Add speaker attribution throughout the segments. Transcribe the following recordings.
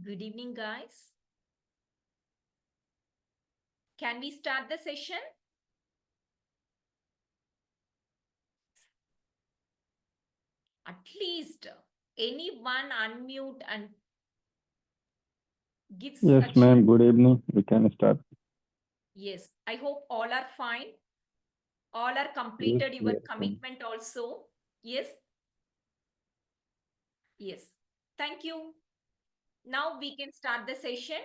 Speaker 1: Good evening, guys. Can we start the session? At least anyone unmute and give
Speaker 2: Yes,
Speaker 1: such.
Speaker 2: ma'am. Good evening. We can start.
Speaker 1: Yes, I hope all are fine. All are
Speaker 2: Yes,
Speaker 1: completed your
Speaker 2: yes, ma'am.
Speaker 1: commitment also. Yes. Yes. Thank you. Now we can start the session.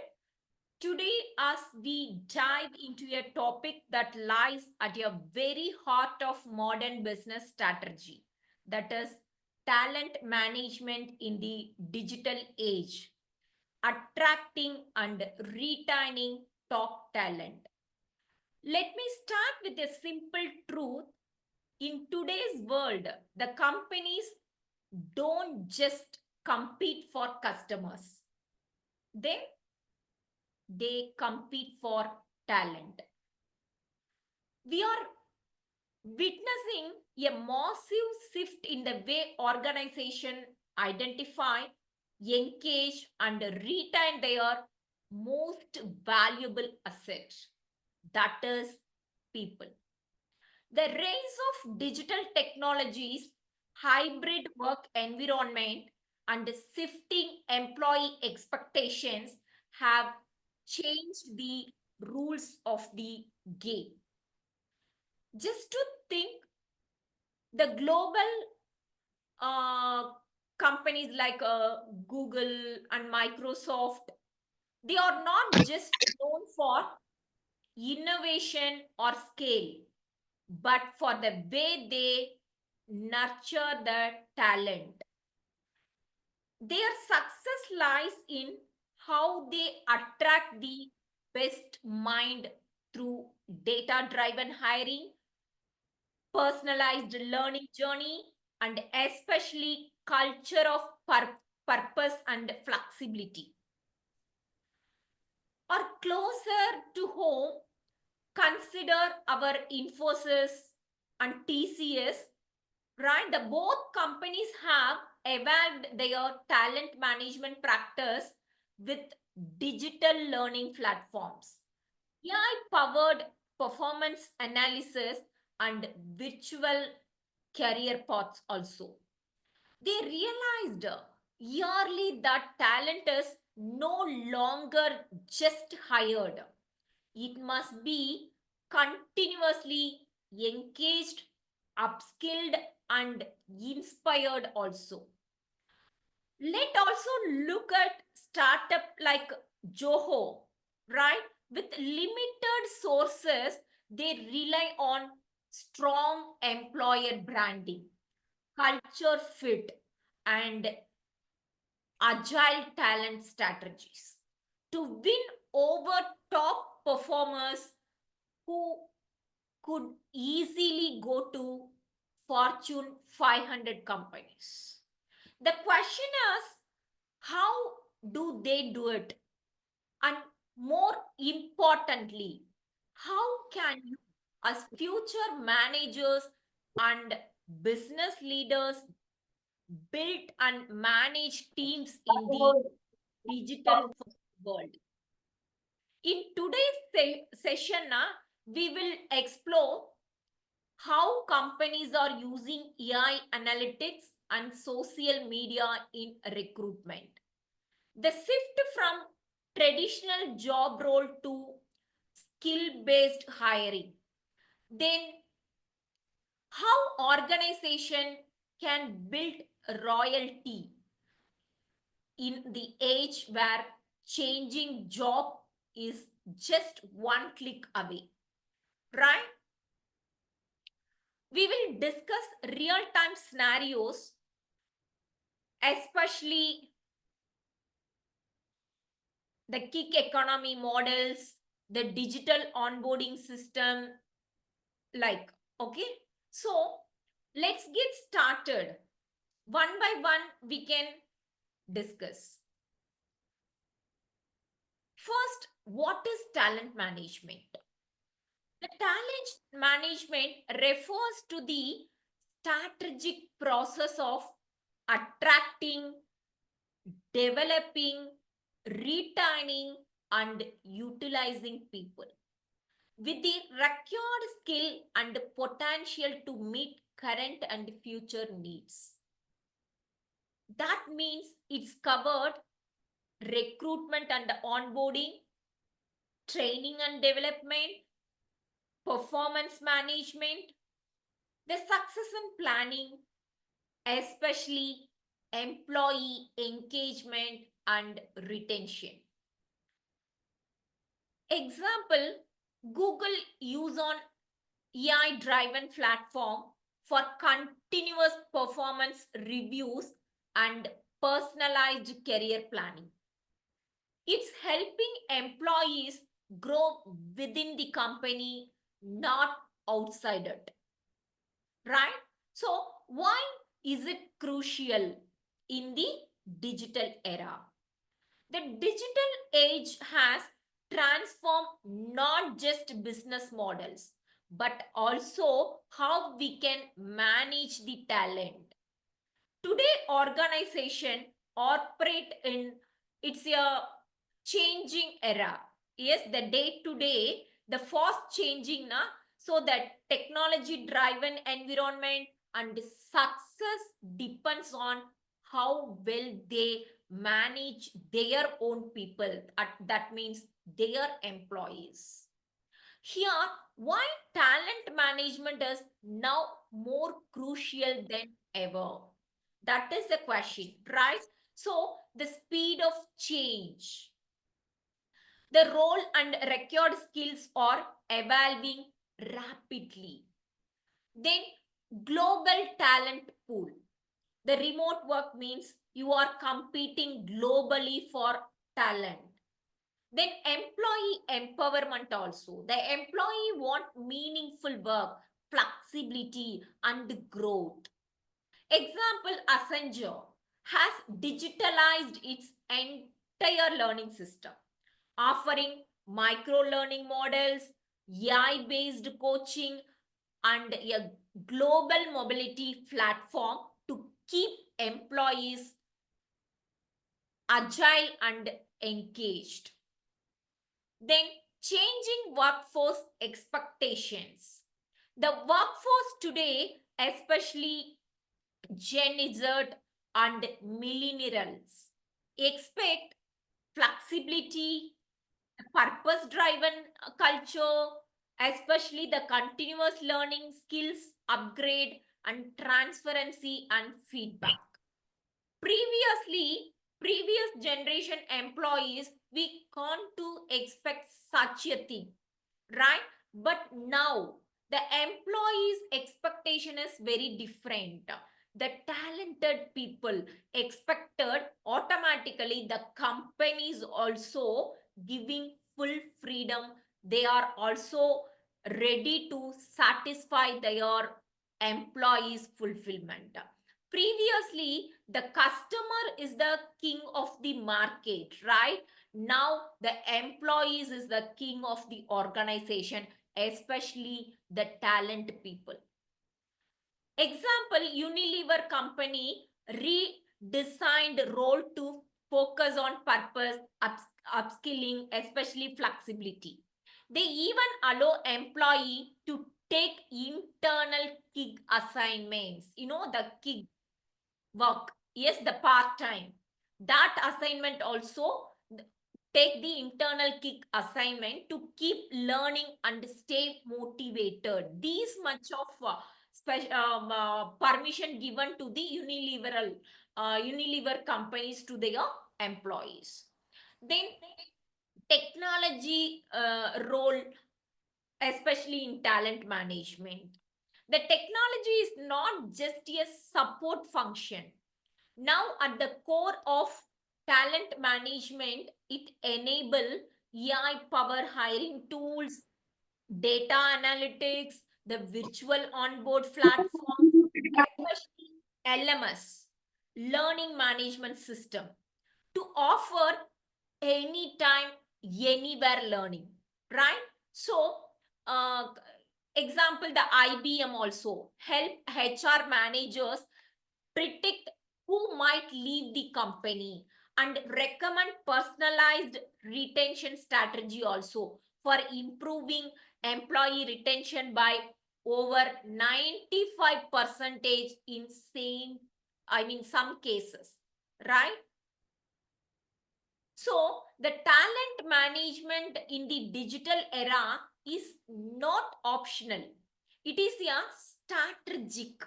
Speaker 1: Today, as we dive into a topic that lies at a very heart of modern business strategy, that is talent management in the digital age, attracting and retaining top talent. Let me start with a simple truth. In today's world, the companies don't just compete for customers, they compete for talent. We are witnessing a massive shift in the way organizations identify, engage, and retain their most valuable asset, that is, people. The rise of digital technologies, hybrid work environment, and shifting employee expectations have changed the rules of the game. Just to think, the global uh, companies like Google and Microsoft, they are not just known for innovation or scale, but for the way they nurture the talent. Their success lies in how they attract the best mind through data driven hiring, personalized learning journey, and especially culture of purpose and flexibility. Or closer to home, consider our Infosys and TCS, right? The both companies have evolved their talent management practice with digital learning platforms, AI powered performance analysis, and virtual career paths also. They realized yearly that talent is no longer just hired. It must be continuously engaged, upskilled, and inspired also. Let also look at startup like Joho, right? With limited sources, they rely on strong employer branding, culture fit, and agile talent strategies to win over top performers who could easily go to Fortune 500 companies. The question is, how do they do it? And more importantly, how can you, as future managers and business leaders, build and manage teams in the digital world? In today's session, we will explore how companies are using AI analytics and social media in recruitment. The shift from traditional job role to skill based hiring. Then, how organization can build royalty in the age where changing job is just one click away, right? We will discuss real time scenarios, especially the gig economy models, the digital onboarding system, like, okay? So let's get started. One by one, we can discuss. First, what is talent management? The talent management refers to the strategic process of attracting, developing, retaining, and utilizing people with the required skill and potential to meet current and future needs. That means it's covered recruitment and onboarding, training and development, performance management, the succession planning, especially employee engagement and retention. Example, Google use on AI driven platform for continuous performance reviews and personalized career planning. It's helping employees grow within the company, not outside it. Right? So, why is it crucial in the digital era? The digital age has transformed not just business models, but also how we can manage the talent. Today, organization operate in it's a changing era. Yes, the day to day, the fast changing na, so that technology driven environment and success depends on how well they manage their own people. That means their employees. Here, why talent management is now more crucial than ever? That is the question, right? So, the speed of change, the role and record skills are evolving rapidly. Then, global talent pool. The remote work means you are competing globally for talent. Then employee empowerment also. The employee want meaningful work, flexibility and growth. Example, Accenture has digitalized its entire learning system, offering micro learning models, AI based coaching, and a global mobility platform to keep employees agile and engaged. Then, changing workforce expectations. The workforce today, especially Gen Z and millennials, expect flexibility, purpose driven culture, especially the continuous learning skills upgrade and transparency and feedback. Previously, previous generation employees, we can't to expect such a thing, right? But now the employees expectation is very different. The talented people expected, automatically the companies also giving full freedom. They are also ready to satisfy their employees fulfillment. Previously, the customer is the king of the market, right? Now the employees is the king of the organization, especially the talent people. Example, Unilever company redesigned role to focus on purpose, upskilling, especially flexibility. They even allow employee to take internal gig assignments, the gig work. Yes, the part-time. That assignment also, take the internal kick assignment to keep learning and stay motivated. These much of permission given to the Unilever companies to their employees. Then technology role, especially in talent management. The technology is not just a support function. Now, at the core of talent management, it enable AI power hiring tools, data analytics, the virtual onboard platforms, especially LMS, learning management system, to offer anytime, anywhere learning, right? So, uh, example, the IBM also help HR managers predict who might leave the company and recommend personalized retention strategy also for improving employee retention by over 95 percentage in some cases, right? So the talent management in the digital era is not optional, it is a strategic.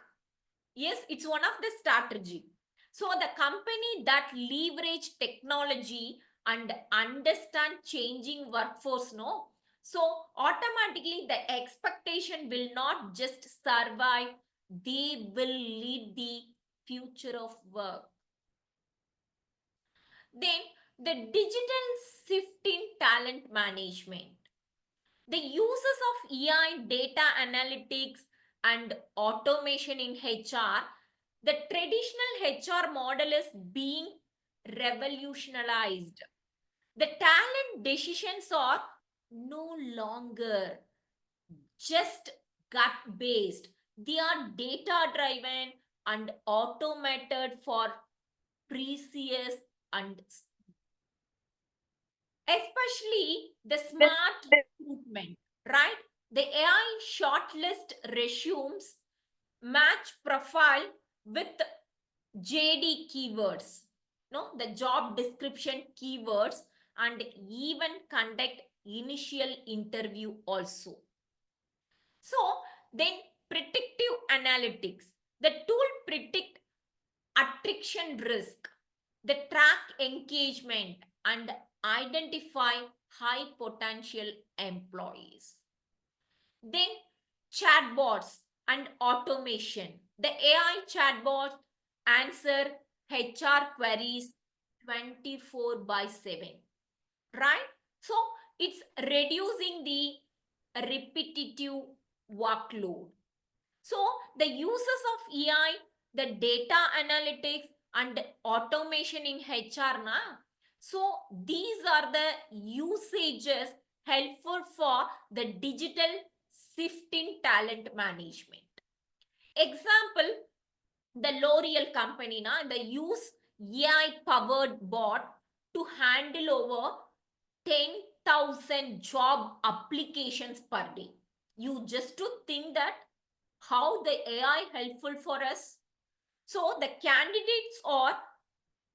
Speaker 1: Yes, it's one of the strategy. So the company that leverage technology and understand changing workforce, no, so automatically the expectation will not just survive, they will lead the future of work. Then the digital shift in talent management. The uses of AI, data analytics, and automation in HR, the traditional HR model is being revolutionized. The talent decisions are no longer just gut based, they are data driven and automated for precious and especially the smart recruitment, right? The AI shortlist resumes match profile with JD keywords, no, the job description keywords, and even conduct initial interview also. So then predictive analytics, the tool predict attrition risk, the track engagement and identify high potential employees. Then chatbots and automation. The AI chatbot answer HR queries 24/7, right? So it's reducing the repetitive workload. So the uses of AI, the data analytics and automation in HR, na? So these are the usages helpful for the digital shift in talent management. Example, the L'Oreal company, na, they use AI powered bot to handle over 10,000 job applications per day. You just to think that how the AI helpful for us. So the candidates are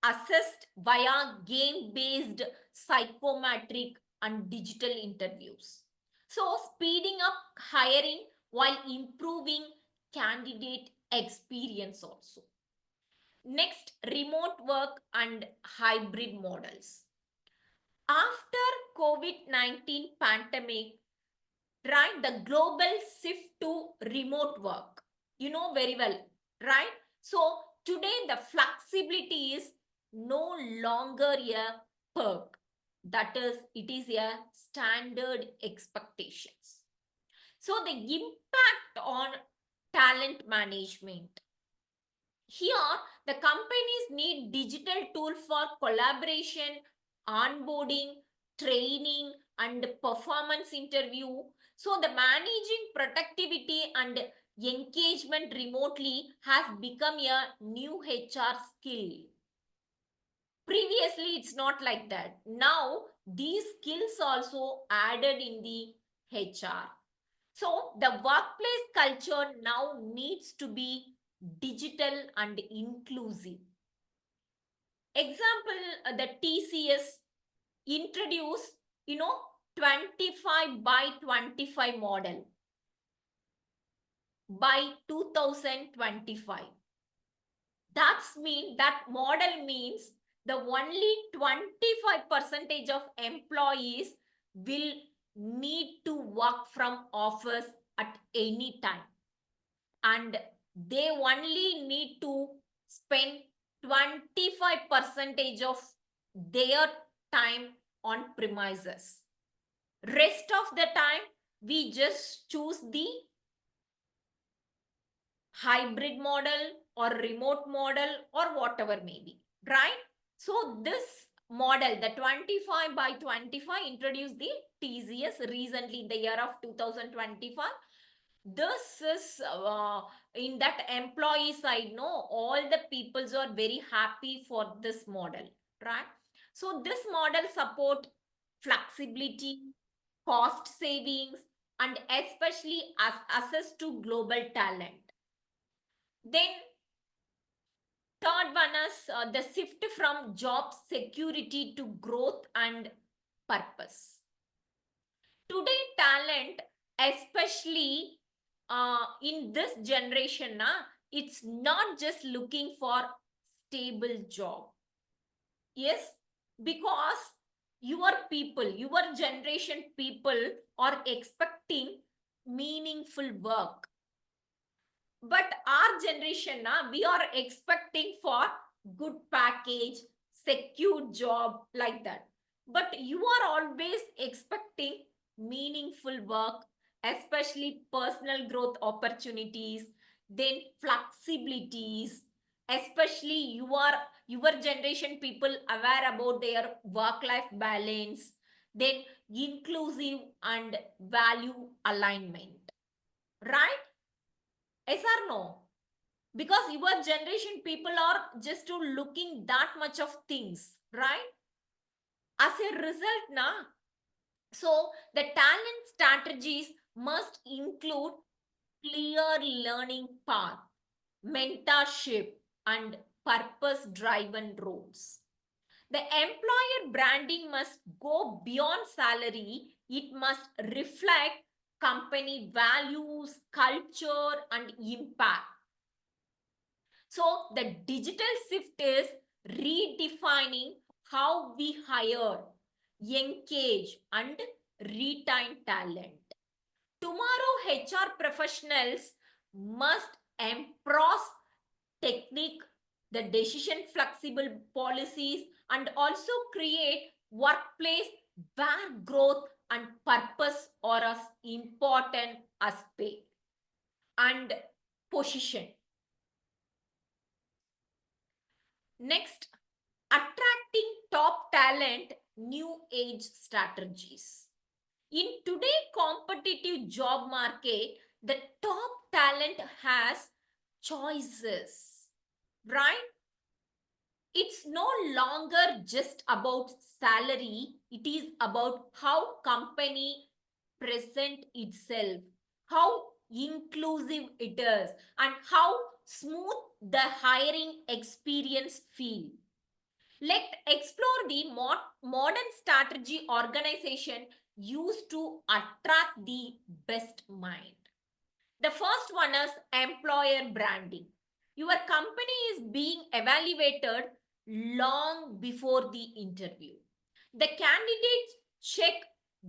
Speaker 1: assessed via game-based psychometric and digital interviews. So speeding up hiring while improving candidate experience also. Next, remote work and hybrid models. After COVID-19 pandemic, right, the global shift to remote work, you know very well, right? So today the flexibility is no longer a perk, that is, it is a standard expectations. So the impact on talent management, here the companies need digital tool for collaboration, onboarding, training and performance interview. So the managing productivity and engagement remotely has become a new HR skill. Previously it's not like that. Now these skills also added in the HR. So the workplace culture now needs to be digital and inclusive. Example, the TCS introduced, 25/25 model by 2025. That model means the only 25% of employees will need to work from office at any time, and they only need to spend 25% of their time on premises. Rest of the time we just choose the hybrid model or remote model or whatever may be, right? So this model, the 25/25, introduced the TCS recently in the year of 2025. This is in that employee side, no, all the peoples are very happy for this model, right? So this model support flexibility, cost savings, and especially access to global talent. Then third one is the shift from job security to growth and purpose. Today, talent, especially in this generation, it's not just looking for stable job. Yes, because your people, your generation people are expecting meaningful work. But our generation, we are expecting for good package, secure job, like that. but you are always expecting meaningful work, especially personal growth opportunities, then flexibilities, especially your generation people aware about their work life balance, then inclusive and value alignment, right? Yes or no? Because your generation people are just looking that much of things, right? As a result, na, so the talent strategies must include clear learning path, mentorship, and purpose driven roles. The employer branding must go beyond salary, it must reflect company values, culture, and impact. So the digital shift is redefining how we hire, engage, and retain talent. Tomorrow, HR professionals must embrace technique, the decision flexible policies, and also create workplace where growth and purpose are as important as pay and position. Next, attracting top talent, new age strategies. In today's competitive job market, the top talent has choices, right? It's no longer just about salary, it is about how company present itself, how inclusive it is, and how smooth the hiring experience feel. Let's explore the modern strategy organization used to attract the best mind. The first one is employer branding. Your company is being evaluated long before the interview. The candidates check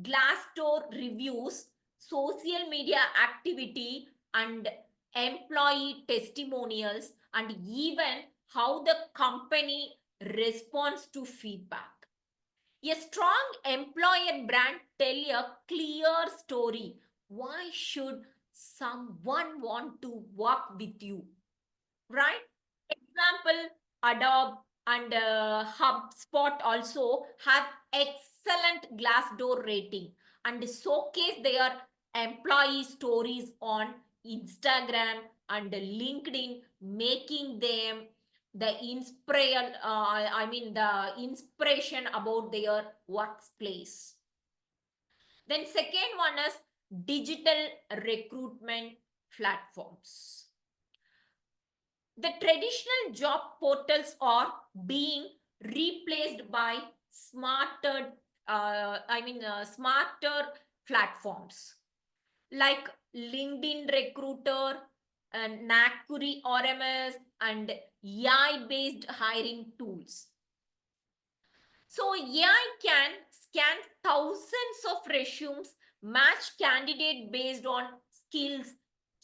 Speaker 1: Glassdoor reviews, social media activity, and employee testimonials, and even how the company responds to feedback. A strong employer brand tell a clear story. Why should someone want to work with you? Right? Example, Adobe and HubSpot also have excellent Glassdoor rating and showcase their employee stories on Instagram and LinkedIn, making them the inspiration. The inspiration about their workplace. Then second one is digital recruitment platforms. The traditional job portals are being replaced by smarter platforms like LinkedIn Recruiter and Nakuri RMS and AI-based hiring tools. So AI can scan thousands of resumes, match candidate based on skills,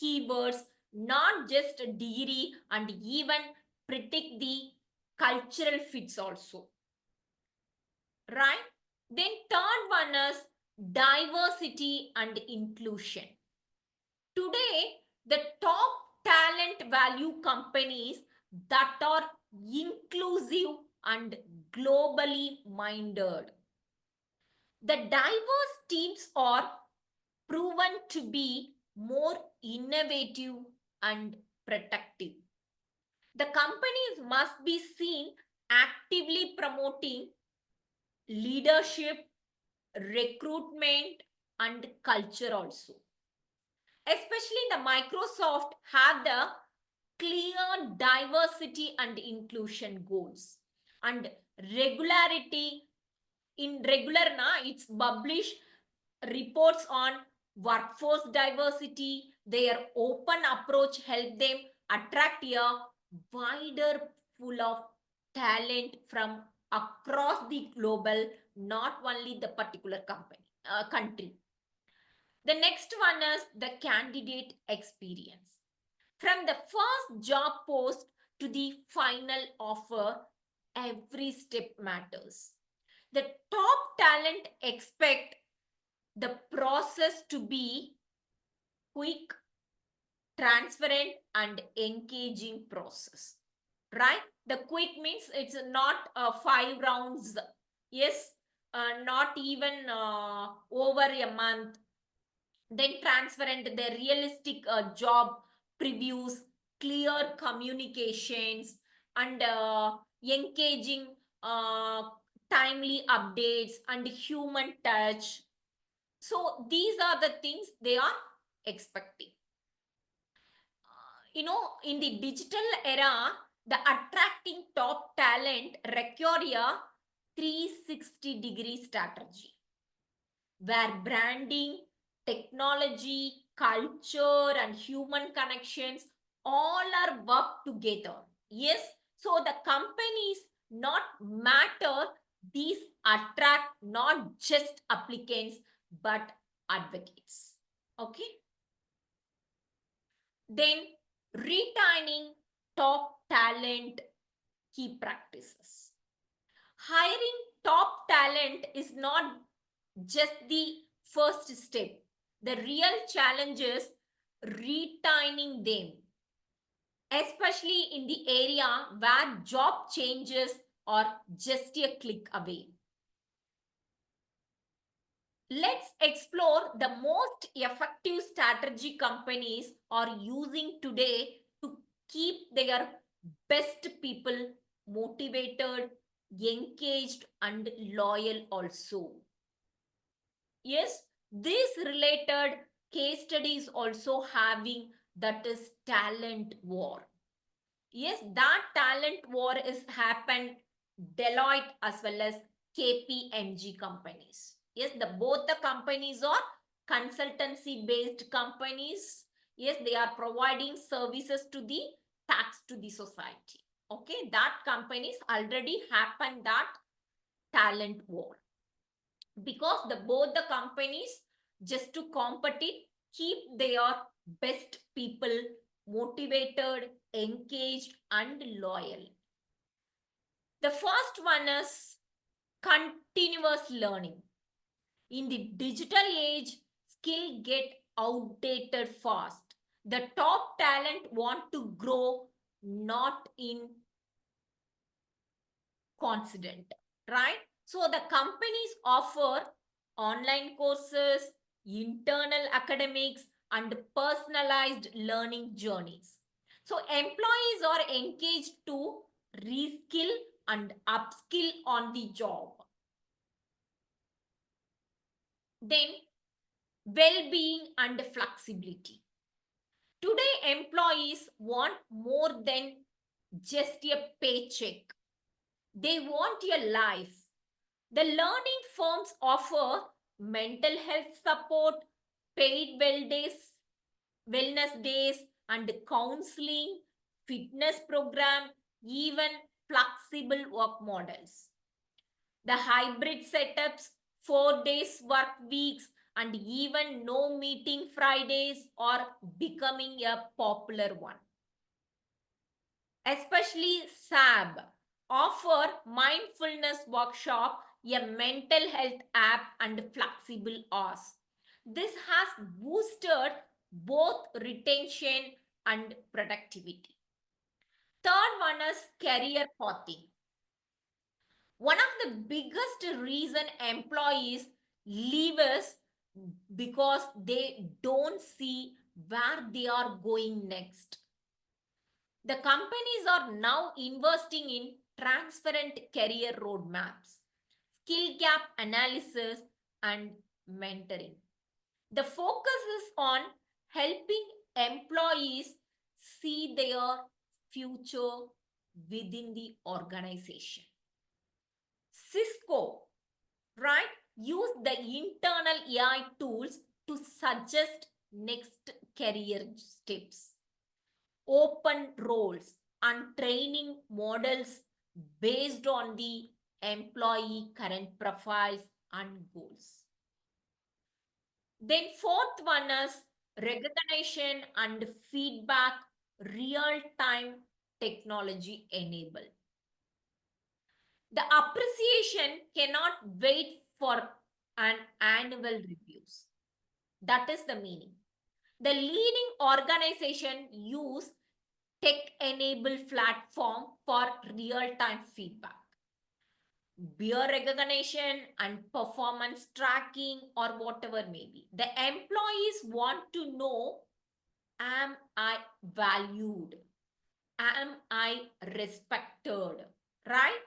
Speaker 1: keywords, not just a degree, and even predict the cultural fits also. Right? Then third one is diversity and inclusion. Today, the top talent value companies that are inclusive and globally minded. The diverse teams are proven to be more innovative and protective. The companies must be seen actively promoting leadership, recruitment, and culture also. Especially the Microsoft have the clear diversity and inclusion goals and regularity in regular it's published reports on workforce diversity. Their open approach help them attract a wider pool of talent from across the global, not only the particular country. The next one is the candidate experience. From the first job post to the final offer, every step matters. The top talent expect the process to be quick, transparent, and engaging process. Right? The quick means it's not 5 rounds. Yes, not even over a month. Then transparent, the realistic job previews, clear communications, and engaging, uh, timely updates, and human touch. So these are the things they are expecting. In the digital era, the attracting top talent require a 360-degree strategy where branding, technology, culture, and human connections all are work together. Yes, so the companies not matter, these attract not just applicants but advocates. Okay. Then retaining top talent key practices. Hiring top talent is not just the first step. The real challenge is retaining them, especially in the area where job changes are just a click away. Let's explore the most effective strategy companies are using today to keep their best people motivated, engaged, and loyal also. Yes, this related case studies also having, that is talent war. Yes, that talent war is happened Deloitte as well as KPMG companies. Yes, both the companies are consultancy based companies. Yes, they are providing services to the tax to the society. Okay, that companies already happened that talent war, because both the companies just to compete keep their best people motivated, engaged, and loyal. The first one is continuous learning. In the digital age, skill get outdated fast. The top talent want to grow, not in constant, right? So the companies offer online courses, internal academics, and personalized learning journeys. So employees are engaged to reskill and upskill on the job. Then well-being and flexibility. Today employees want more than just a paycheck. They want a life. The learning firms offer mental health support, paid wellness days, and counseling, fitness program, even flexible work models. The hybrid setups, 4 days work weeks, and even no meeting Fridays are becoming a popular one. Especially SAB offer mindfulness workshop, a mental health app, and flexible hours. This has boosted both retention and productivity. Third one is career pathing. One of the biggest reason employees leave is because they don't see where they are going next. The companies are now investing in transparent career roadmaps, skill gap analysis, and mentoring. The focus is on helping employees see their future within the organization. Cisco, right, use the internal AI tools to suggest next career steps, open roles, and training models based on the employee current profiles and goals. Then fourth one is recognition and feedback, real-time technology enabled. The appreciation cannot wait for an annual reviews. That is the meaning. The leading organization use tech-enabled platform for real-time feedback, peer recognition and performance tracking or whatever may be. The employees want to know, am I valued? Am I respected? Right?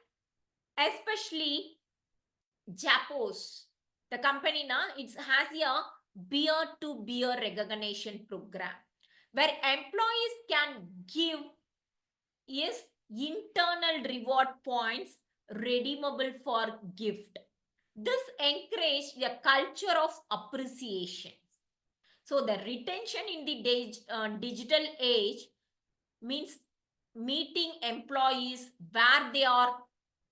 Speaker 1: Especially Japos, the company now, it has a peer-to-peer recognition program where employees can give is internal reward points redeemable for gift. This encouraged a culture of appreciation. So the retention in the digital age means meeting employees where they are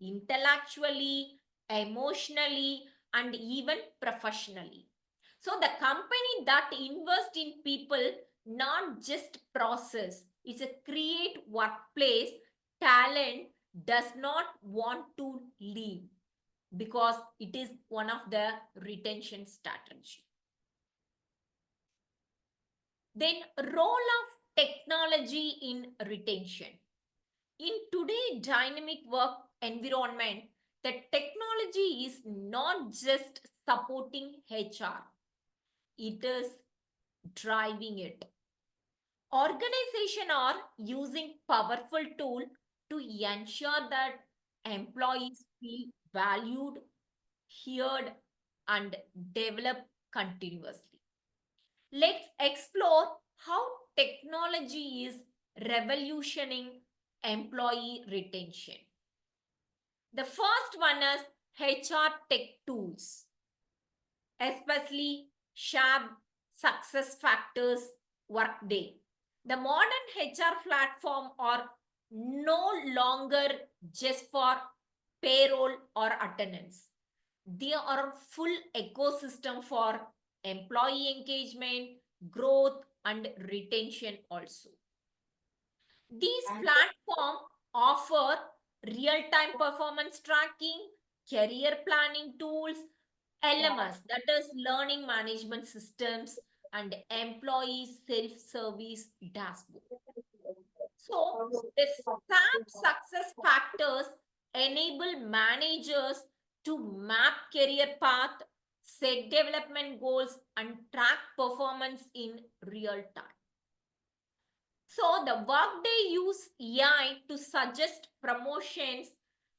Speaker 1: intellectually, emotionally, and even professionally. So the company that invests in people, not just process, it's a create workplace talent does not want to leave because it is one of the retention strategy. Then role of technology in retention. In today's dynamic work environment, the technology is not just supporting HR, it is driving it. Organizations are using powerful tools to ensure that employees feel valued, heard, and develop continuously. Let's explore how technology is revolutioning employee retention. The first one is HR tech tools, especially SHAB, SuccessFactors, Workday. The modern HR platform are no longer just for payroll or attendance. They are a full ecosystem for employee engagement, growth, and retention also. These platforms offer real-time performance tracking, career planning tools, LMS, that is learning management systems, and employee self-service dashboard. So the SAP success factors enable managers to map career path, set development goals, and track performance in real time. So the Workday use AI to suggest promotions,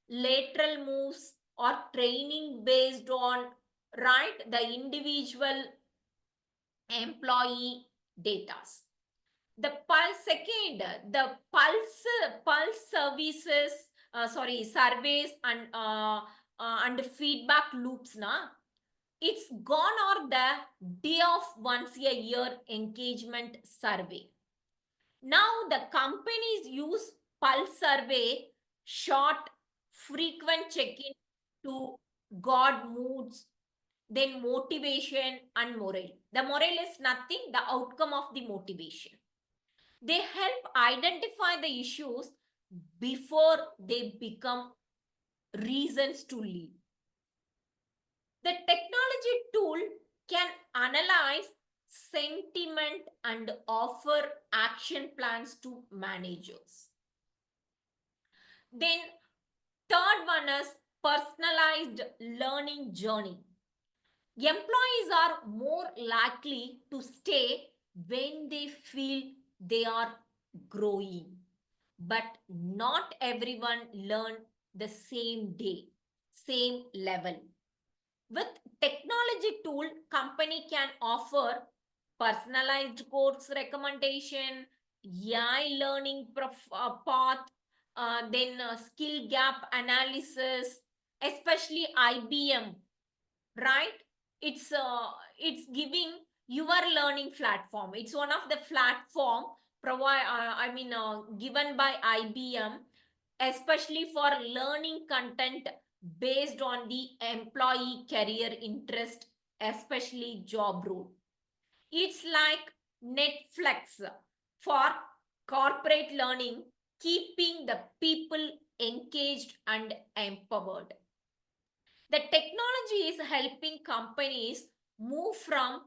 Speaker 1: lateral moves, or training based on the individual employee data. The pulse services, surveys and feedback loops na. It's gone or the day of once a year engagement survey. Now the companies use pulse survey, short, frequent check-in to gauge moods, then motivation and morale. The morale is nothing, the outcome of the motivation. They help identify the issues before they become reasons to leave. The technology tool can analyze sentiment and offer action plans to managers. Then third one is personalized learning journey. Employees are more likely to stay when they feel they are growing. But not everyone learn the same day, same level. With technology tool, company can offer personalized course recommendation, AI learning path, then skill gap analysis, especially IBM, right? It's giving your learning platform. It's one of the platform given by IBM, especially for learning content based on the employee career interest, especially job role. It's like Netflix for corporate learning, keeping the people engaged and empowered. The technology is helping companies move from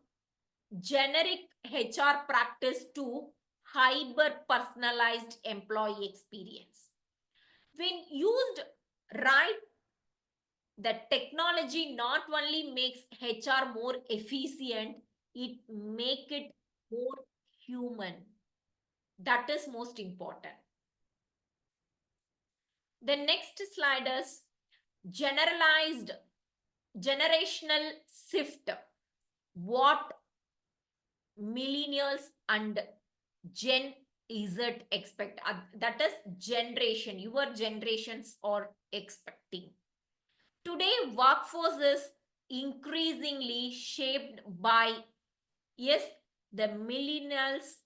Speaker 1: generic HR practice to hyper personalized employee experience. When used right, the technology not only makes HR more efficient, it make it more human. That is most important. The next slide is generalized generational shift. What millennials and Gen Z expect. That is generation. Your generations are expecting. Today, workforce is increasingly shaped by, yes, the millennials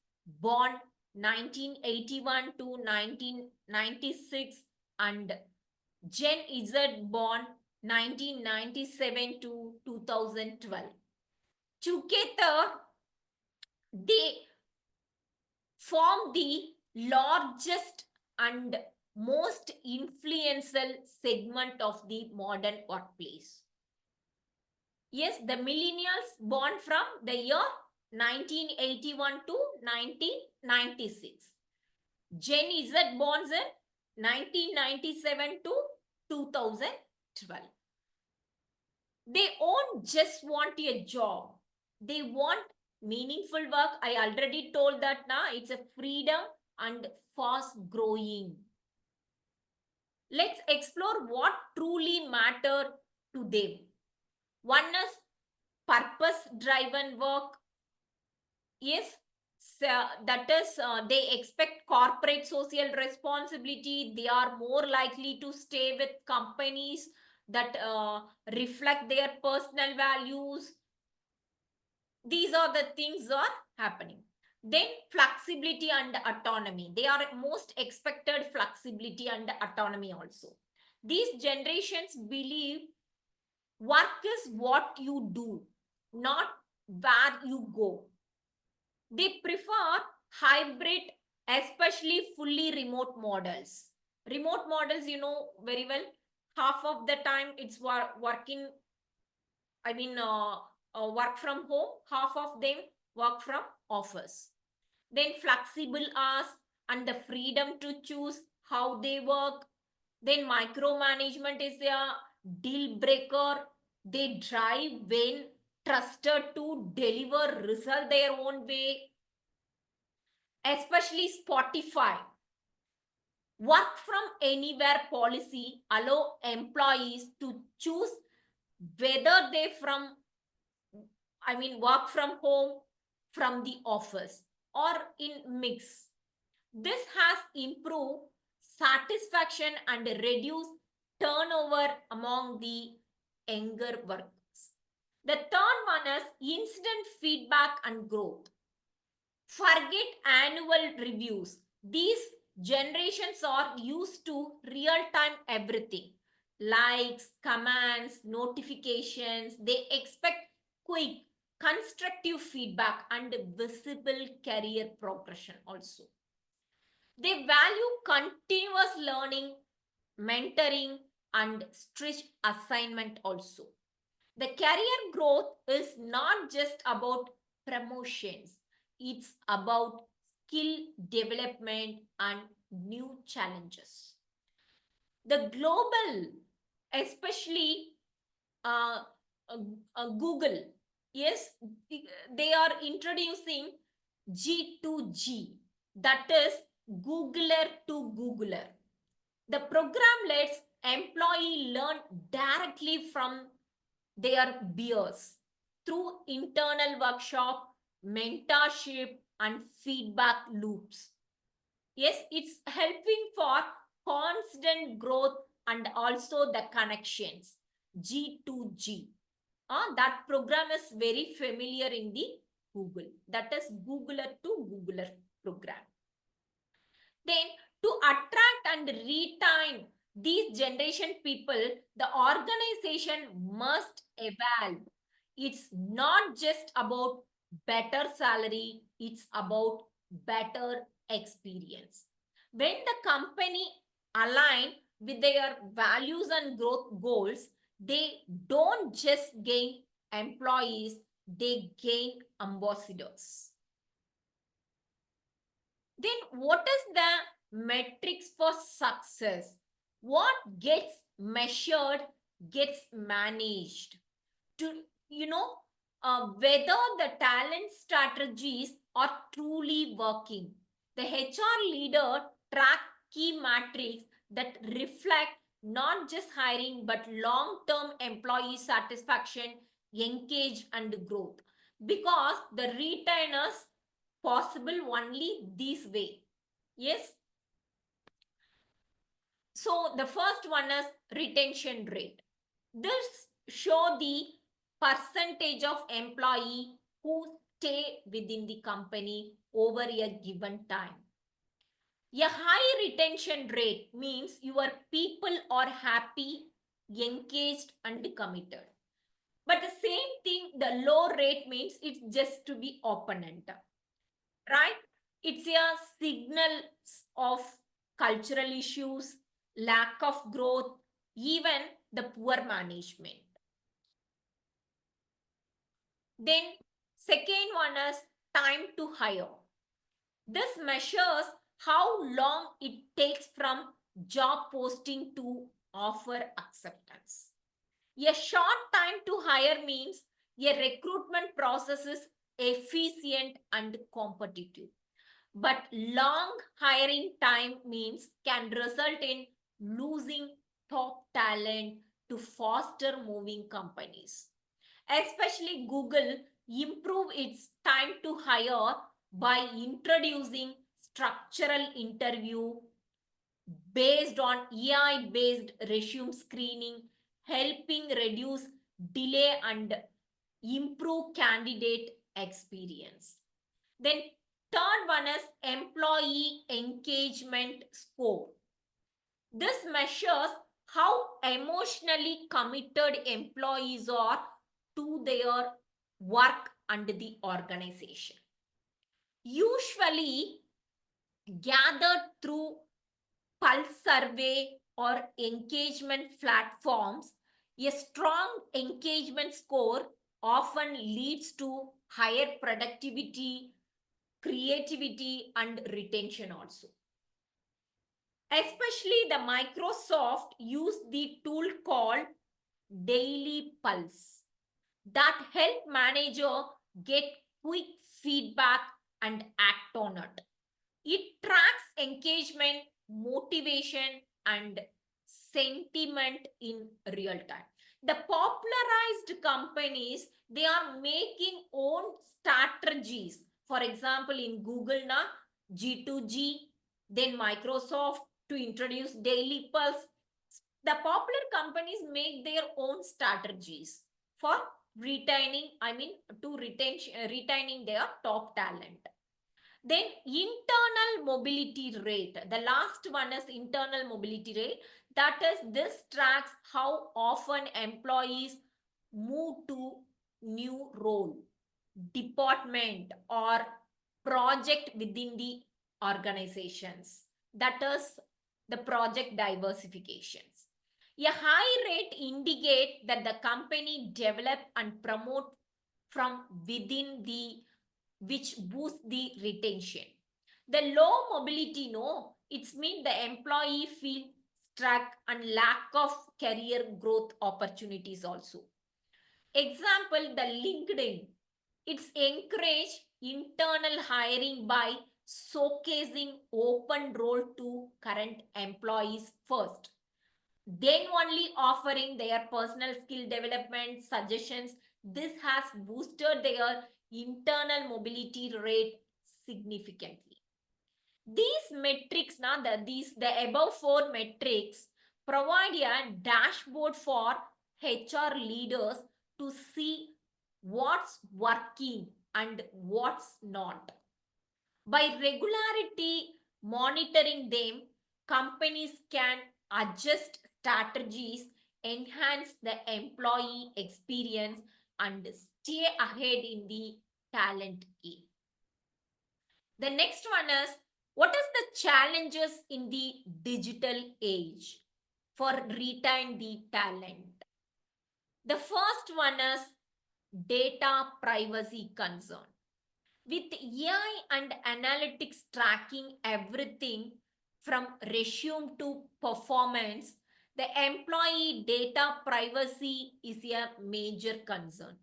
Speaker 1: born 1981 to 1996 and Gen Z born 1997 to 2012. Together, they form the largest and most influential segment of the modern workplace. Yes, the millennials born from the year 1981 to 1996. Gen Z born in 1997 to 2012. They won't just want a job. They want meaningful work. I already told that now it's a freedom and fast growing. Let's explore what truly matter to them. One is purpose driven work. Yes, so that is they expect corporate social responsibility. They are more likely to stay with companies that reflect their personal values. These are the things are happening. Then flexibility and autonomy. They are most expected flexibility and autonomy also. These generations believe work is what you do, not where you go. They prefer hybrid, especially fully remote models. Remote models, you know very well, half of the time it's working, work from home, half of them work from office. Then flexible hours and the freedom to choose how they work. Then micromanagement is a deal breaker. They drive when trusted to deliver result their own way. Especially Spotify. Work from anywhere policy allow employees to choose whether they work from home, from the office, or in mix. This has improved satisfaction and reduced turnover among the younger workers. The third one is instant feedback and growth. Forget annual reviews. These generations are used to real-time everything. Likes, commands, notifications. They expect quick, constructive feedback and visible career progression also. They value continuous learning, mentoring, and strict assignment also. The career growth is not just about promotions, it's about skill development and new challenges. The global, especially uh, Google, yes, they are introducing G2G, that is Googler to Googler. The program lets employee learn directly from their peers through internal workshop, mentorship, and feedback loops. Yes, it's helping for constant growth and also the connections. G2G. That program is very familiar in the Google. That is Googler to Googler program. Then to attract and retain these generation people, the organization must evolve. It's not just about better salary, it's about better experience. When the company align with their values and growth goals, they don't just gain employees, they gain ambassadors. Then what is the metrics for success? What gets measured gets managed. To whether the talent strategies are truly working. The HR leader track key metrics that reflect not just hiring but long-term employee satisfaction, engage and growth. Because the retainers possible only this way. Yes. So the first one is retention rate. This show the percentage of employee who stay within the company over a given time. A high retention rate means your people are happy, engaged and committed. But the same thing, the low rate means it's just to be opponent, right? It's a signal of cultural issues, lack of growth, even the poor management. Then second one is time to hire. This measures how long it takes from job posting to offer acceptance. A short time to hire means a recruitment process is efficient and competitive. But long hiring time means can result in losing top talent to faster moving companies. Especially Google improve its time to hire by introducing structural interview based on AI based resume screening, helping reduce delay and improve candidate experience. Then third one is employee engagement score. This measures how emotionally committed employees are to their work and the organization. Usually gathered through pulse survey or engagement platforms, a strong engagement score often leads to higher productivity, creativity and retention also. Especially the Microsoft use the tool called Daily Pulse that help manager get quick feedback and act on it. It tracks engagement, motivation and sentiment in real time. The popularized companies, they are making own strategies. For example, in Google na G2G, then Microsoft to introduce Daily Pulse. The popular companies make their own strategies for retaining, retaining their top talent. Then internal mobility rate. The last one is internal mobility rate. That is, this tracks how often employees move to new role, department or project within the organizations. That is the project diversifications. A high rate indicate that the company develop and promote from within the which boosts the retention. The low mobility, no, it's mean the employee feel stuck and lack of career growth opportunities also. Example, the LinkedIn, it's encourage internal hiring by showcasing open role to current employees first, then only offering their personal skill development suggestions. This has boosted their internal mobility rate significantly. These metrics, now the above four metrics provide a dashboard for HR leaders to see what's working and what's not. By regularity monitoring them, companies can adjust strategies, enhance the employee experience, and stay ahead in the talent game. The next one is, what is the challenges in the digital age? for retain the talent. The first one is data privacy concern. With AI and analytics tracking everything from resume to performance, the employee data privacy is a major concern.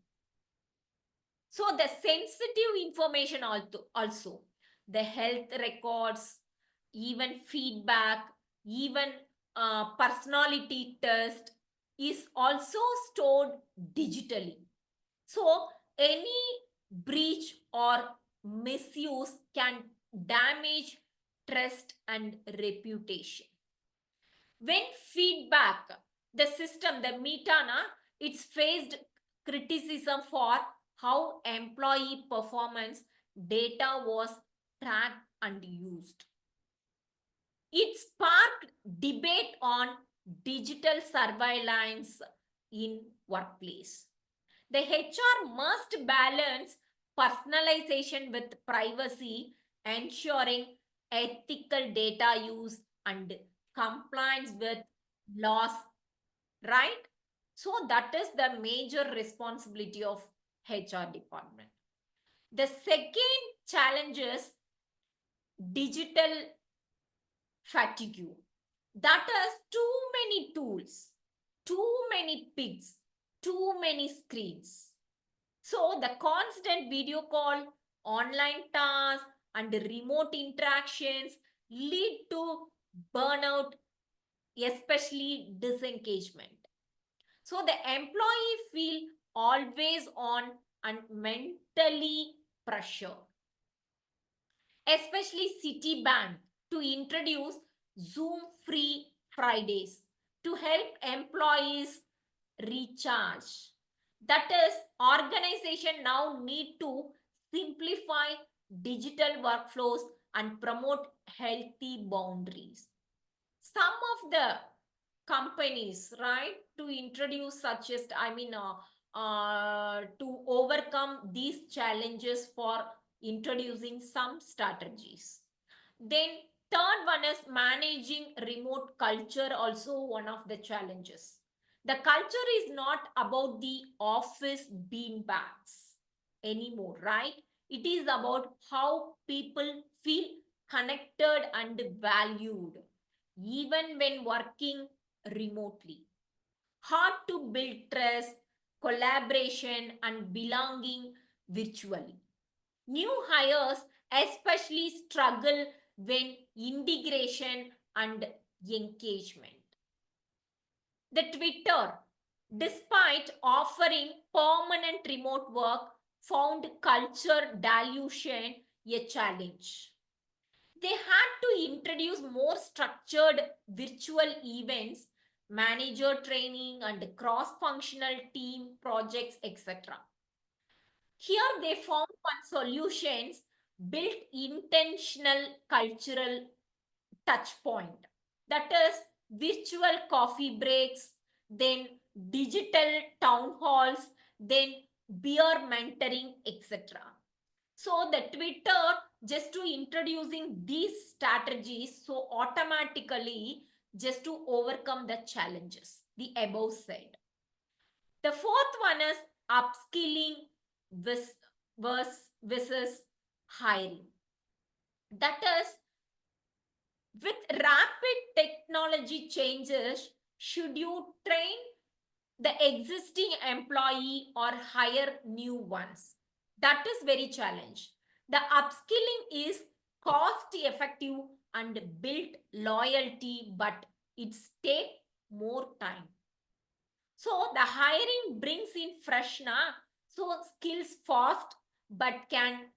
Speaker 1: So the sensitive information also the health records, even feedback, even personality test is also stored digitally. So any breach or misuse can damage trust and reputation. When feedback, the system, the Metana, it's faced criticism for how employee performance data was tracked and used. It sparked debate on digital surveillance in workplace. The HR must balance personalization with privacy, ensuring ethical data use and compliance with laws, right? So that is the major responsibility of HR department. The second challenge is digital fatigue. That is too many tools, too many pigs, too many screens. So the constant video call, online tasks, and remote interactions lead to burnout, especially disengagement. So the employee feel always on and mentally pressure. Especially Citibank to introduce Zoom free Fridays to help employees recharge. That is, organization now need to simplify digital workflows and promote healthy boundaries. Some of the companies, right, to introduce such as, to overcome these challenges for introducing some strategies. Then third one is managing remote culture, also one of the challenges. The culture is not about the office beanbags anymore, right? It is about how people feel connected and valued, even when working remotely. Hard to build trust, collaboration, and belonging virtually. New hires especially struggle when integration and engagement. The Twitter, despite offering permanent remote work, found culture dilution a challenge. They had to introduce more structured virtual events, manager training, and cross functional team projects, etc. Here they found one solutions built intentional cultural touch point. That is virtual coffee breaks, then digital town halls, then beer mentoring, etc. So the Twitter just to introducing these strategies so automatically just to overcome the challenges, the above said. The fourth one is upskilling versus hiring. That is, with rapid technology changes, should you train the existing employee or hire new ones? That is very challenge. The upskilling is cost effective and build loyalty, but it's take more time. So the hiring brings in fresh so skills fast, but can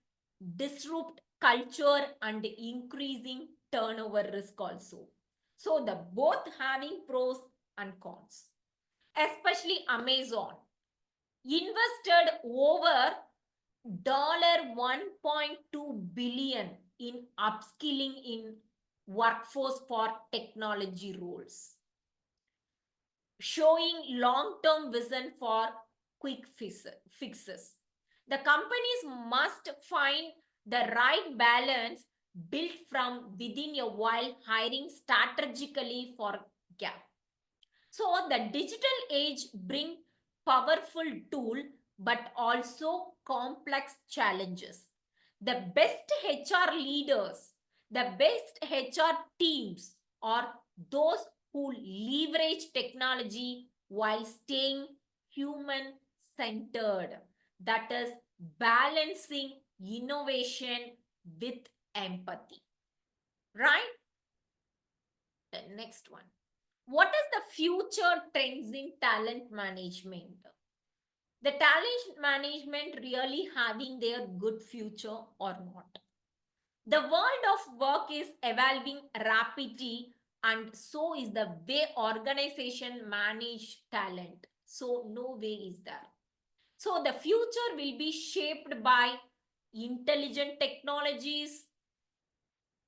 Speaker 1: disrupt culture and increasing turnover risk also. So the both having pros and cons. Especially Amazon invested over $1.2 billion in upskilling in workforce for technology roles, showing long-term vision for quick fixes. The companies must find the right balance built from within a while hiring strategically for gap. So the digital age bring powerful tool but also complex challenges. The best HR leaders, the best HR teams are those who leverage technology while staying human centered. That is balancing innovation with empathy. Right? The next one. What is the future trends in talent management? The talent management really having their good future or not? The world of work is evolving rapidly, and so is the way organization manage talent. So no way is there. So the future will be shaped by intelligent technologies,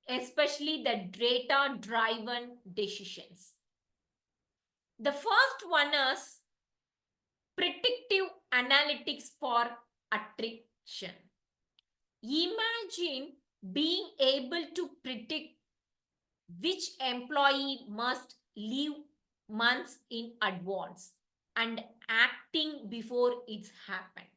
Speaker 1: especially the data driven decisions. The first one is predictive analytics for attrition. Imagine being able to predict which employee must leave months in advance and acting before it's happened.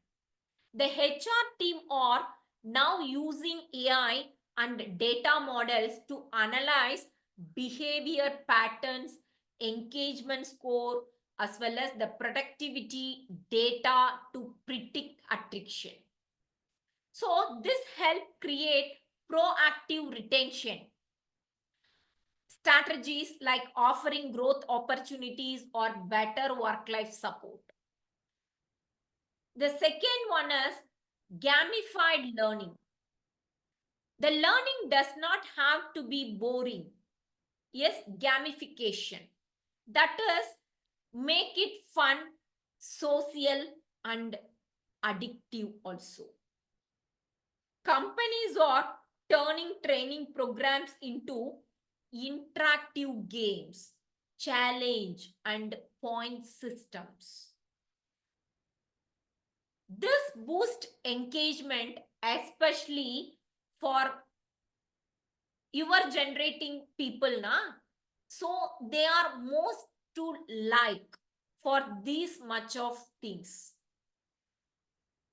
Speaker 1: The HR team are now using AI and data models to analyze behavior patterns, engagement score, as well as the productivity data to predict attrition. So this help create proactive retention strategies like offering growth opportunities or better work-life support. The second one is gamified learning. The learning does not have to be boring. Yes, gamification. That is, make it fun, social, and addictive also. Companies are turning training programs into interactive games, challenge, and point systems. This boosts engagement, especially for your generating people, na? So they are most to like for these much of things.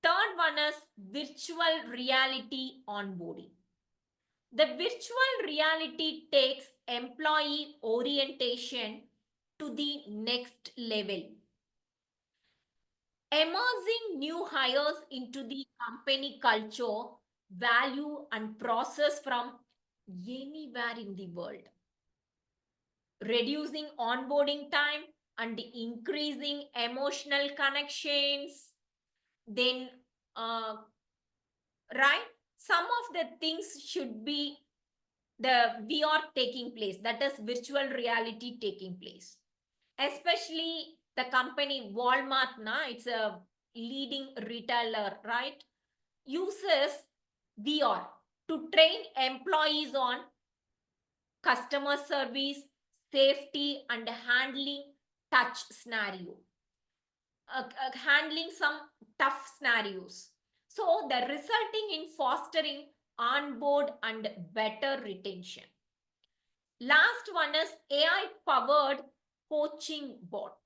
Speaker 1: Third one is virtual reality onboarding. The virtual reality takes employee orientation to the next level. Immersing new hires into the company culture, value, and process from anywhere in the world. Reducing onboarding time and increasing emotional connections. Then, right? Some of the things should be the VR taking place, that is virtual reality taking place. Especially the company Walmart, it's a leading retailer, right? Uses VR to train employees on customer service, safety, and handling touch scenario, handling some tough scenarios. So the resulting in fostering onboard and better retention. Last one is AI powered coaching bot.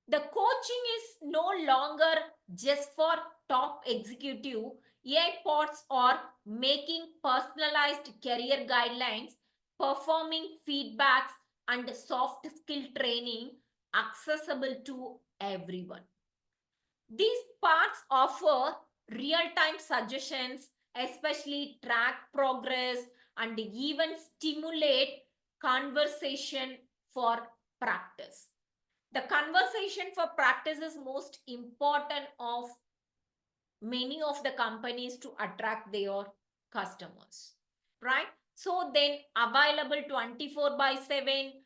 Speaker 1: The coaching is no longer just for top executive. AI bots are making personalized career guidelines, performing feedbacks, and soft skill training accessible to everyone. These parts offer real-time suggestions, especially track progress and even stimulate conversation for practice. The conversation for practice is most important of many of the companies to attract their customers, right? So then available 24/7,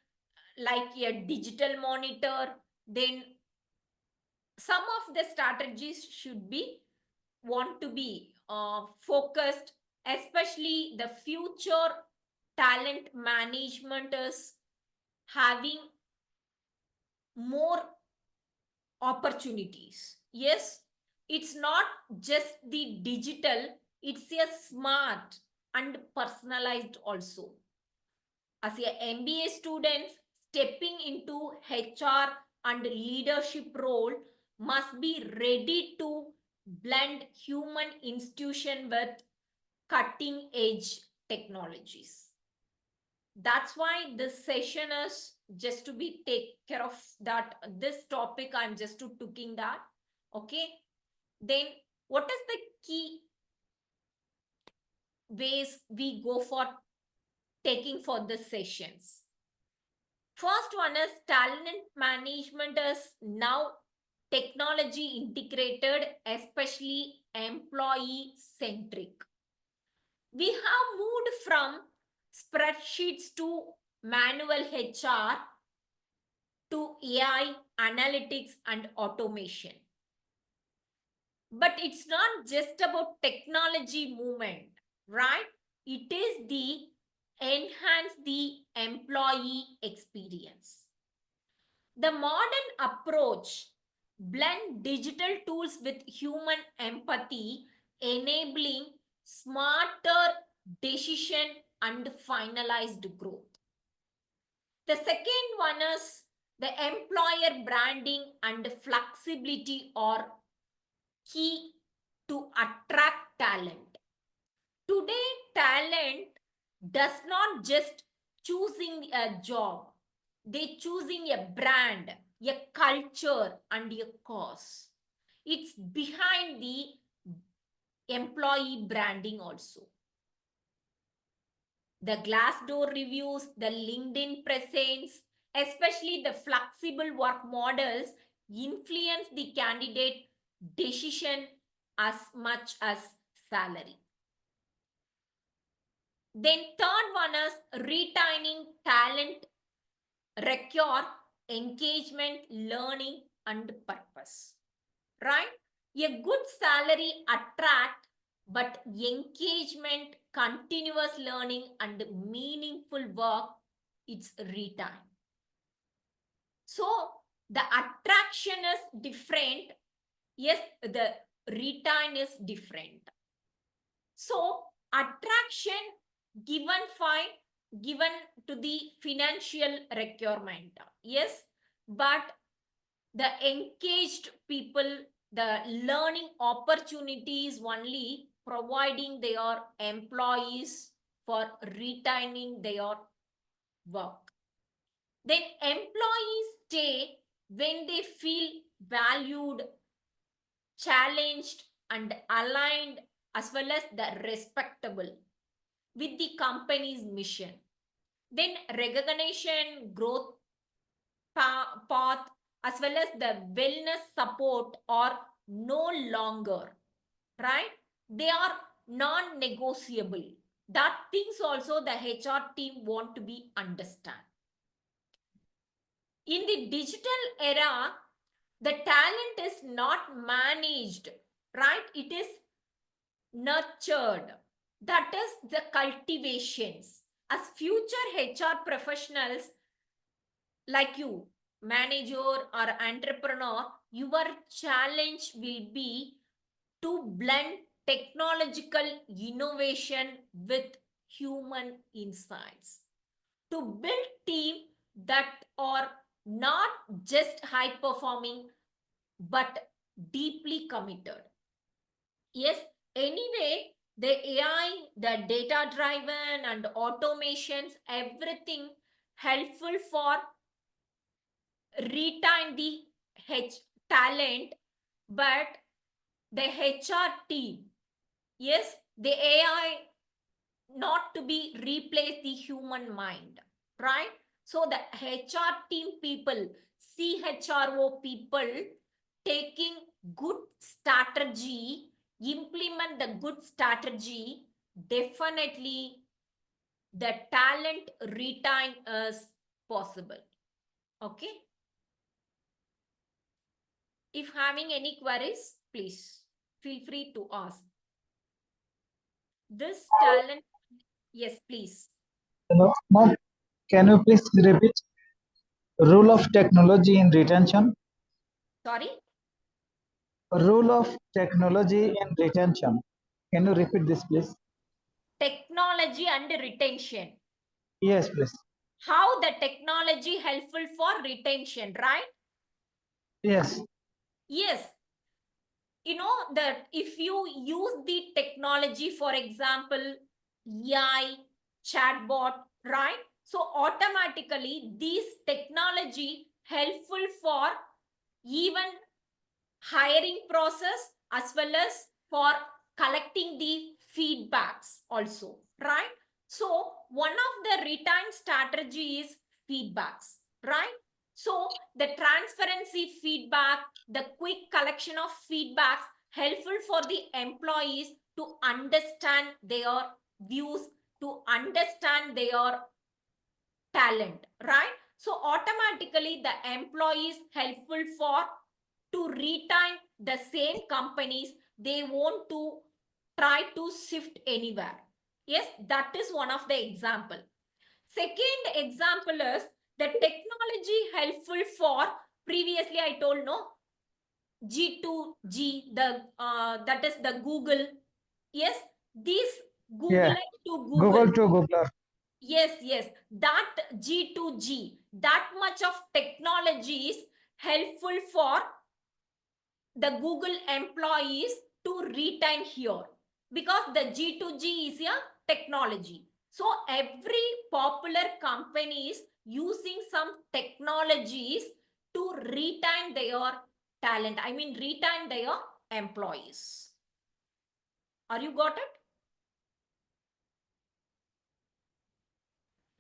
Speaker 1: like a digital monitor. Then some of the strategies should be want to be focused, especially the future talent management is having more opportunities. Yes, it's not just the digital, it's a smart and personalized also. As a MBA student, stepping into HR and leadership role must be ready to blend human institution with cutting edge technologies. That's why this session is just to be take care of that. This topic I'm just to taking that. Okay. Then what is the key ways we go for taking for the sessions? First one is talent management is now technology integrated, especially employee centric. We have moved from spreadsheets to manual HR to AI, analytics, and automation. But it's not just about technology movement, right? It is the enhance the employee experience. The modern approach blend digital tools with human empathy, enabling smarter decision and finalized growth. The second one is the employer branding and flexibility are key to attract talent. Today, talent does not just choosing a job, they choosing a brand, a culture, and a cause. It's behind the employee branding also. The Glassdoor reviews, the LinkedIn presence, especially the flexible work models influence the candidate decision as much as salary. Then third one is retaining talent require engagement, learning, and purpose. Right? A good salary attract, but engagement, continuous learning, and meaningful work, it's retain. So the attraction is different. Yes, the retain is different. So attraction given to the financial requirement. Yes, but the engaged people, the learning opportunities only providing their employees for retaining their work. Then employees stay when they feel valued, challenged, and aligned, as well as the respectable with the company's mission. Then recognition, growth path, as well as the wellness support are no longer, right? They are non-negotiable. That things also the HR team want to be understand. In the digital era, the talent is not managed, right? It is nurtured. That is the cultivations. As future HR professionals like you, manager or entrepreneur, your challenge will be to blend technological innovation with human insights, to build teams that are not just high performing but deeply committed. Yes, anyway, the AI, the data driven and automations, everything helpful for retain the talent, but the HR team, yes, the AI not to be replace the human mind, right? So the HR team people, CHRO people taking good strategy, implement the good strategy, definitely the talent retain is possible. Okay. If having any queries, please feel free to ask. This talent, yes, please.
Speaker 3: Hello, ma'am. Can you please repeat role of technology in retention?
Speaker 1: Sorry,
Speaker 3: Role of technology in retention. Can you repeat this, please?
Speaker 1: technology and retention.
Speaker 3: Yes, please.
Speaker 1: how the technology helpful for retention, right?
Speaker 3: Yes.
Speaker 1: Yes. You know that if you use the technology, for example, AI, chatbot, right? So automatically these technology helpful for even hiring process as well as for collecting the feedbacks also, right? So one of the return strategy is feedbacks, right? So the transparency feedback, the quick collection of feedbacks helpful for the employees to understand their views, to understand their talent, right? So automatically the employees helpful for to retain the same companies. They want to try to shift anywhere. Yes, that is one of the example. Second example is the technology helpful for, previously I told no, G2G, the that is the Google. Yes, this Google
Speaker 3: Yeah.
Speaker 1: to
Speaker 3: Google
Speaker 1: Google.
Speaker 3: to Googler.
Speaker 1: Yes, that G2G, that much of technology is helpful for the Google employees to retain here, because the G2G is a technology. So every popular company is using some technologies to retain their talent. I mean, retain their employees. Are you got it?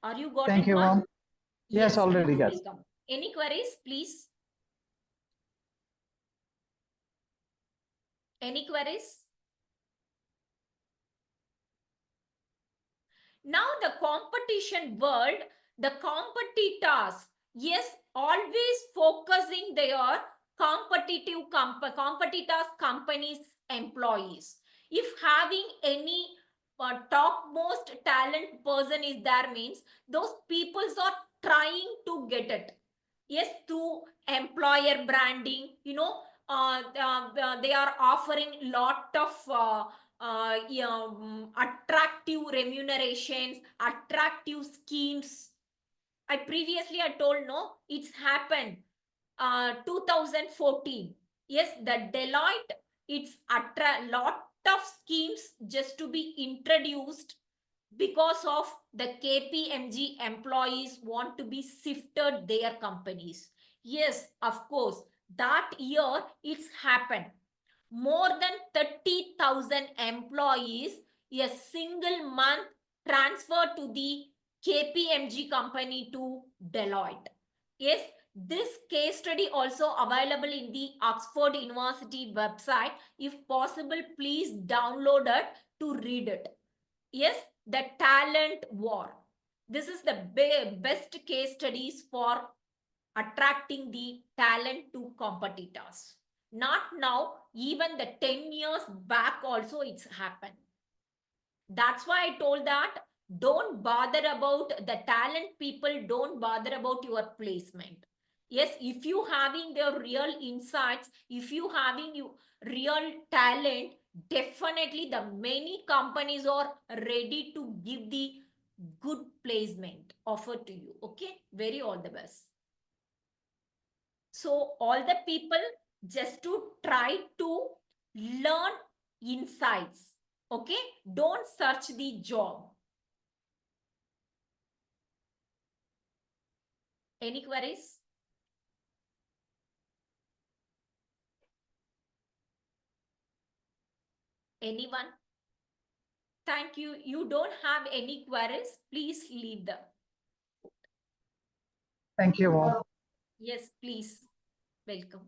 Speaker 1: Are you got
Speaker 3: Thank
Speaker 1: it,
Speaker 3: you,
Speaker 1: ma'am?
Speaker 3: ma'am. Yes, already got.
Speaker 1: Welcome. Any queries, please? Any queries? Now the competition world, the competitors, yes, always focusing their competitors, companies, employees. If having any topmost talent person is there, means those peoples are trying to get it. Yes, through employer branding, they are offering lot of attractive remunerations, attractive schemes. I told no, it's happened 2014. Yes, the Deloitte, it's lot of schemes just to be introduced because of the KPMG employees want to be shifted their companies. Yes, of course, that year it's happened. More than 30,000 employees a single month transferred to the KPMG company to Deloitte. Yes, this case study also available in the Oxford University website. If possible, please download it to read it. Yes, the talent war. This is the best case studies for attracting the talent to competitors. Not now, even the 10 years back also it's happened. That's why I told that don't bother about the talent people, don't bother about your placement. Yes, if you having the real insights, if you having you real talent, definitely the many companies are ready to give the good placement offer to you. Okay, very all the best. So all the people just to try to learn insights. Okay, don't search the job. Any queries? Anyone? Thank you. You don't have any queries, please leave them.
Speaker 3: Thank you, ma'am.
Speaker 1: Yes, please. Welcome.